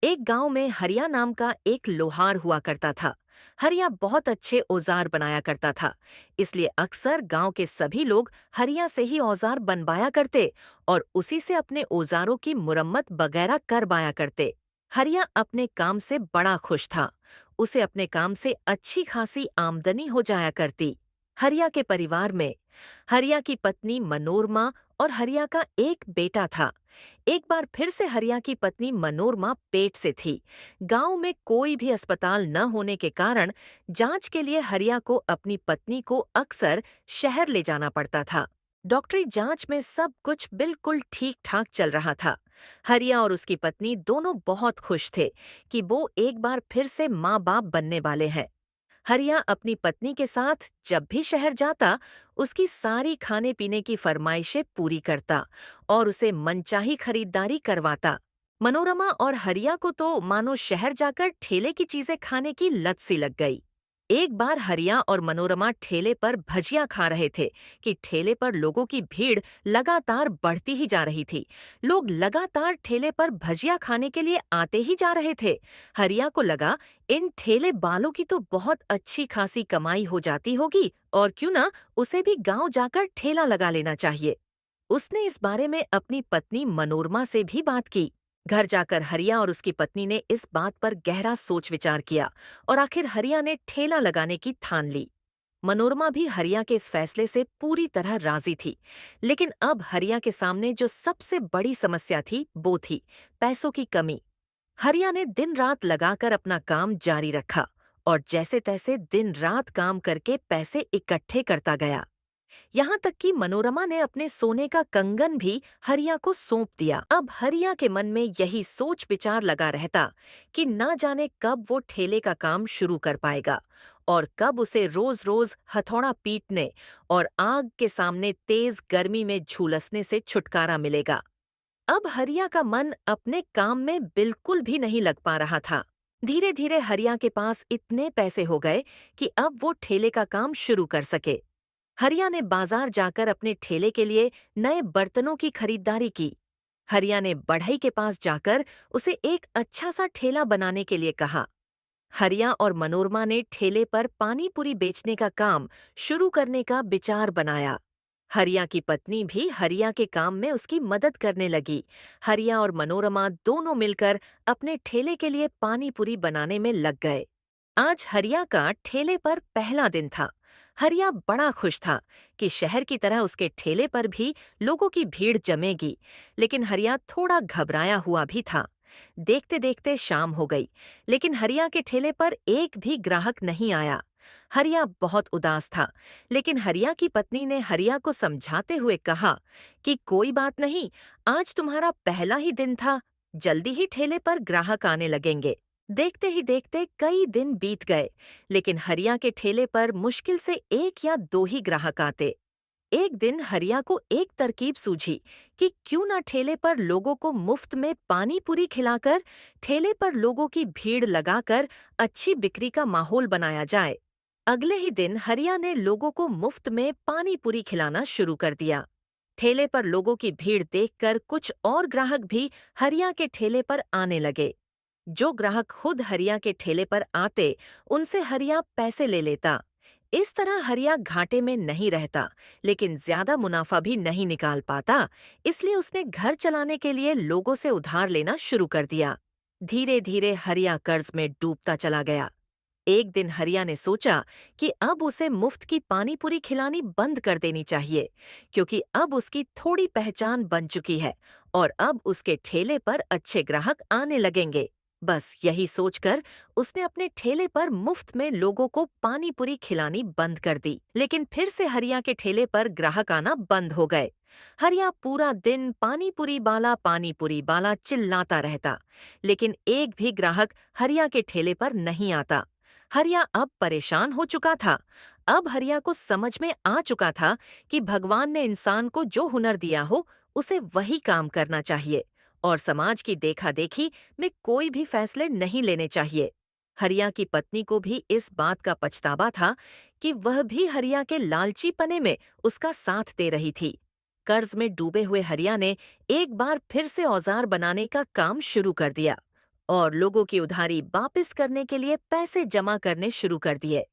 एक गांव में हरिया नाम का एक लोहार हुआ करता था। हरिया बहुत अच्छे औजार बनाया करता था, इसलिए अक्सर गांव के सभी लोग हरिया से ही औजार बनवाया करते और उसी से अपने औजारों की मुरम्मत वगैरह करवाया करते। हरिया अपने काम से बड़ा खुश था। उसे अपने काम से अच्छी खासी आमदनी हो जाया करती। हरिया के परिवार में हरिया की पत्नी मनोरमा और हरिया का एक बेटा था। एक बार फिर से हरिया की पत्नी मनोरमा पेट से थी। गांव में कोई भी अस्पताल न होने के कारण जांच के लिए हरिया को अपनी पत्नी को अक्सर शहर ले जाना पड़ता था। डॉक्टरी जांच में सब कुछ बिल्कुल ठीक ठाक चल रहा था। हरिया और उसकी पत्नी दोनों बहुत खुश थे कि वो एक बार फिर से माँ बाप बनने वाले हैं। हरिया अपनी पत्नी के साथ जब भी शहर जाता, उसकी सारी खाने पीने की फरमाइशें पूरी करता और उसे मनचाही खरीदारी करवाता। मनोरमा और हरिया को तो मानो शहर जाकर ठेले की चीजें खाने की लत सी लग गई। एक बार हरिया और मनोरमा ठेले पर भजिया खा रहे थे कि ठेले पर लोगों की भीड़ लगातार बढ़ती ही जा रही थी। लोग लगातार ठेले पर भजिया खाने के लिए आते ही जा रहे थे। हरिया को लगा इन ठेले बालों की तो बहुत अच्छी खासी कमाई हो जाती होगी और क्यों ना उसे भी गांव जाकर ठेला लगा लेना चाहिए। उसने इस बारे में अपनी पत्नी मनोरमा से भी बात की। घर जाकर हरिया और उसकी पत्नी ने इस बात पर गहरा सोच विचार किया और आखिर हरिया ने ठेला लगाने की ठान ली। मनोरमा भी हरिया के इस फैसले से पूरी तरह राजी थी, लेकिन अब हरिया के सामने जो सबसे बड़ी समस्या थी वो थी पैसों की कमी। हरिया ने दिन रात लगाकर अपना काम जारी रखा और जैसे तैसे दिन रात काम करके पैसे इकट्ठे करता गया। यहाँ तक कि मनोरमा ने अपने सोने का कंगन भी हरिया को सौंप दिया। अब हरिया के मन में यही सोच विचार लगा रहता कि ना जाने कब वो ठेले का काम शुरू कर पाएगा और कब उसे रोज रोज हथौड़ा पीटने और आग के सामने तेज गर्मी में झुलसने से छुटकारा मिलेगा। अब हरिया का मन अपने काम में बिल्कुल भी नहीं लग पा रहा था। धीरे धीरे हरिया के पास इतने पैसे हो गए कि अब वो ठेले का काम शुरू कर सके। हरिया ने बाजार जाकर अपने ठेले के लिए नए बर्तनों की खरीदारी की। हरिया ने बढ़ई के पास जाकर उसे एक अच्छा सा ठेला बनाने के लिए कहा। हरिया और मनोरमा ने ठेले पर पानी पूरी बेचने का काम शुरू करने का विचार बनाया। हरिया की पत्नी भी हरिया के काम में उसकी मदद करने लगी। हरिया और मनोरमा दोनों मिलकर अपने ठेले के लिए पानी पूरी बनाने में लग गए। आज हरिया का ठेले पर पहला दिन था। हरिया बड़ा खुश था कि शहर की तरह उसके ठेले पर भी लोगों की भीड़ जमेगी, लेकिन हरिया थोड़ा घबराया हुआ भी था। देखते देखते शाम हो गई, लेकिन हरिया के ठेले पर एक भी ग्राहक नहीं आया। हरिया बहुत उदास था, लेकिन हरिया की पत्नी ने हरिया को समझाते हुए कहा कि कोई बात नहीं, आज तुम्हारा पहला ही दिन था, जल्दी ही ठेले पर ग्राहक आने लगेंगे। देखते ही देखते कई दिन बीत गए, लेकिन हरिया के ठेले पर मुश्किल से एक या दो ही ग्राहक आते। एक दिन हरिया को एक तरकीब सूझी कि क्यों न ठेले पर लोगों को मुफ्त में पानी पूरी खिलाकर ठेले पर लोगों की भीड़ लगाकर अच्छी बिक्री का माहौल बनाया जाए। अगले ही दिन हरिया ने लोगों को मुफ्त में पानी पूरी खिलाना शुरू कर दिया। ठेले पर लोगों की भीड़ देखकर कुछ और ग्राहक भी हरिया के ठेले पर आने लगे। जो ग्राहक खुद हरिया के ठेले पर आते, उनसे हरिया पैसे ले लेता। इस तरह हरिया घाटे में नहीं रहता, लेकिन ज्यादा मुनाफा भी नहीं निकाल पाता, इसलिए उसने घर चलाने के लिए लोगों से उधार लेना शुरू कर दिया। धीरे धीरे हरिया कर्ज में डूबता चला गया। एक दिन हरिया ने सोचा कि अब उसे मुफ्त की पानी पूरी खिलानी बंद कर देनी चाहिए, क्योंकि अब उसकी थोड़ी पहचान बन चुकी है और अब उसके ठेले पर अच्छे ग्राहक आने लगेंगे। बस यही सोचकर उसने अपने ठेले पर मुफ्त में लोगों को पानी पूरी खिलानी बंद कर दी। लेकिन फिर से हरिया के ठेले पर ग्राहक आना बंद हो गए। हरिया पूरा दिन पानी पूरी बाला चिल्लाता रहता, लेकिन एक भी ग्राहक हरिया के ठेले पर नहीं आता। हरिया अब परेशान हो चुका था। अब हरिया को समझ में आ चुका था कि भगवान ने इंसान को जो हुनर दिया हो, उसे वही काम करना चाहिए और समाज की देखा देखी में कोई भी फैसले नहीं लेने चाहिए। हरिया की पत्नी को भी इस बात का पछतावा था कि वह भी हरिया के लालचीपने में उसका साथ दे रही थी। कर्ज में डूबे हुए हरिया ने एक बार फिर से औजार बनाने का काम शुरू कर दिया। और लोगों की उधारी वापस करने के लिए पैसे जमा करने शुरू कर दिए।